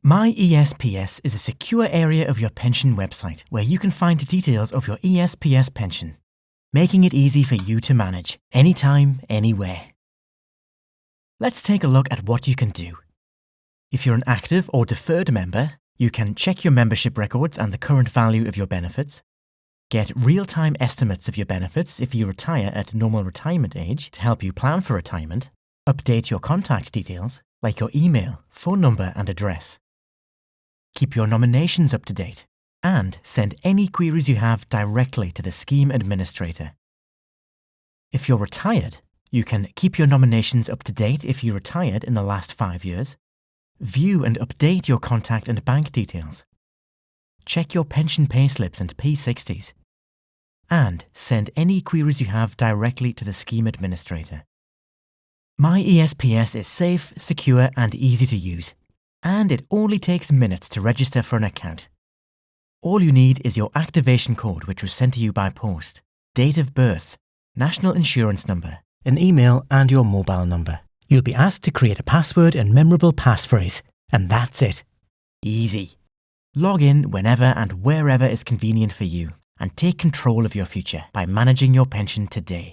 myESPS is a secure area of your pension website where you can find details of your ESPS pension, making it easy for you to manage, anytime, anywhere. Let's take a look at what you can do. If you're an active or deferred member, you can check your membership records and the current value of your benefits, get real-time estimates of your benefits if you retire at normal retirement age to help you plan for retirement, update your contact details, like your email, phone number and address, keep your nominations up to date, and send any queries you have directly to the scheme administrator. If you're retired, you can keep your nominations up to date if you retired in the last 5 years, view and update your contact and bank details, check your pension payslips and P60s, and send any queries you have directly to the scheme administrator. myESPS is safe, secure and easy to use, and it only takes minutes to register for an account. All you need is your activation code, which was sent to you by post, date of birth, national insurance number, an email and your mobile number. You'll be asked to create a password and memorable passphrase, and that's it. Easy. Log in whenever and wherever is convenient for you, and take control of your future by managing your pension today.